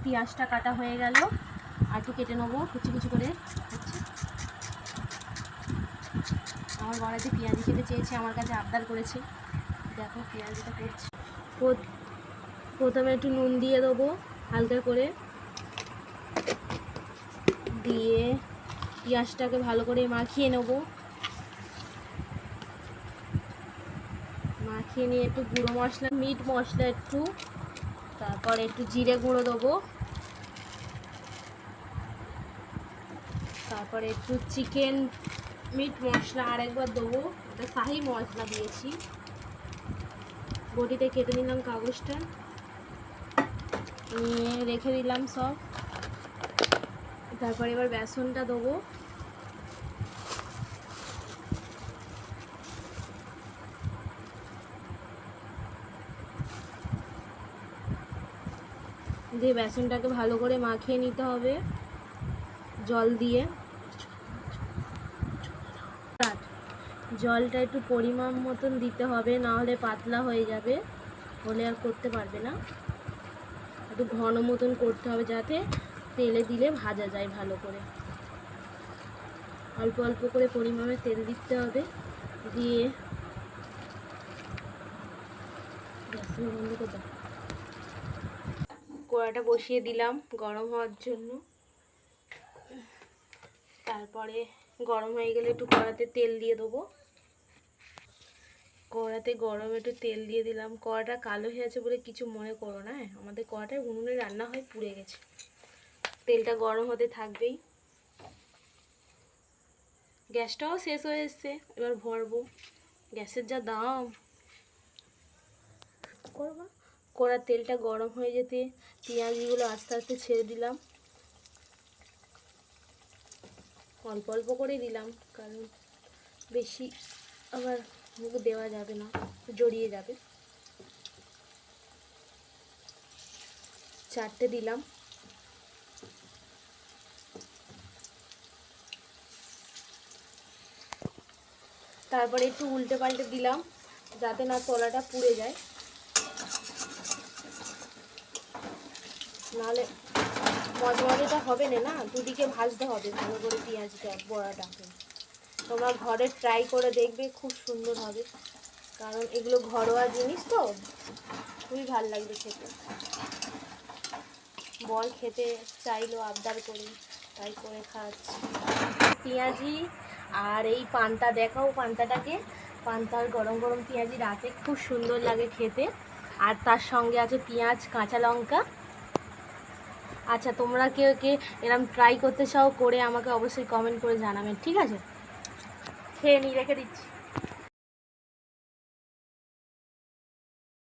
পেঁয়াজটা কাটা হয়ে গেল, আর একটু কেটে নেবো কুচি কুচি করে। আমার বড়াতে পেঁয়াজি খেতে চেয়েছে, আমার কাছে আবদার করেছে। দেখো পেঁয়াজিটা করছি। প্রথমে একটু নুন দিয়ে দেবো হালকা করে, দিয়ে পেঁয়াজটাকে ভালো করে মাখিয়ে নেবো। মাখিয়ে নিয়ে একটু গুঁড়ো মশলা, মিট মশলা একটু, তারপর একটু জিরে গুঁড়ো দেবো, তারপরে একটু চিকেন মিট মশলা আরেকবার দেবো, এটা শাহি মশলা দিয়েছি। বটিতে কেটে নিলাম কাগজটা, নিয়ে রেখে দিলাম সব। তারপরে এবার বেসনটা দেবো, দিয়ে বেসনটাকে ভালো করে মাখিয়ে নিতে হবে জল দিয়ে। জলটা একটু পরিমাণ মতন দিতে হবে, না হলে পাতলা হয়ে যাবে, হলে আর করতে পারবে না। একটু ঘন মতন করতে হবে, যাতে তেলে দিলে ভাজা যায় ভালো করে। অল্প অল্প করে পরিমাণে তেল দিতে হবে, দিয়ে গ্যাসের বন্ধ করে দাও। কড়াটা বসিয়ে দিলাম গরম হওয়ার জন্য। তারপরে গরম হয়ে গেলে একটু কড়াতে তেল দিয়ে দেবো। কড়াতে গরম একটু তেল দিয়ে দিলাম। কড়াটা কালো হয়ে আছে বলে কিছু মনে করো না, আমাদের কড়াটায় উনুনে রান্না হয়, পুড়ে গেছে। তেলটা গরম হতে থাকবেই। গ্যাসটাও শেষ হয়ে এসছে, এবার ভরবো। গ্যাসের যা দাম, করবা। কড়ার তেলটা গরম হয়ে যেতে পেঁয়াজগুলো আস্তে আস্তে ছেড়ে দিলাম, অল্প অল্প করে দিলাম, কারণ বেশি আবার মুখ দেওয়া যাবে না, জড়িয়ে যাবে। 4টে দিলাম। তারপরে একটু উল্টে পাল্টে দিলাম, যাতে না তলাটা পুড়ে যায়, নাহলে মজমজেটা হবে না, দুদিকে ভাজতে হবে ভালো করে পেঁয়াজটা, বড়াটাকে। তোমরা ঘরে ট্রাই করে দেখবে, খুব সুন্দর হবে, কারণ এগুলো ঘরোয়া জিনিস তো, খুবই ভালো লাগবে খেতে। বল খেতে চাইলো আবদার করে, তাই করে খাচ্ছি। পেঁয়াজি আর এই পান্তা দেখাও, পান্তাটাকে, পান্তার গরম গরম পেঁয়াজি রাতে খুব সুন্দর লাগে খেতে। আর তার সঙ্গে আছে পেঁয়াজ, কাঁচা লঙ্কা। আচ্ছা, তোমরা কেউ কে এরম ট্রাই করতে চাও, করে আমাকে অবশ্যই কমেন্ট করে জানাবেন, ঠিক আছে? খেয়ে নিই, রেখে দিচ্ছি।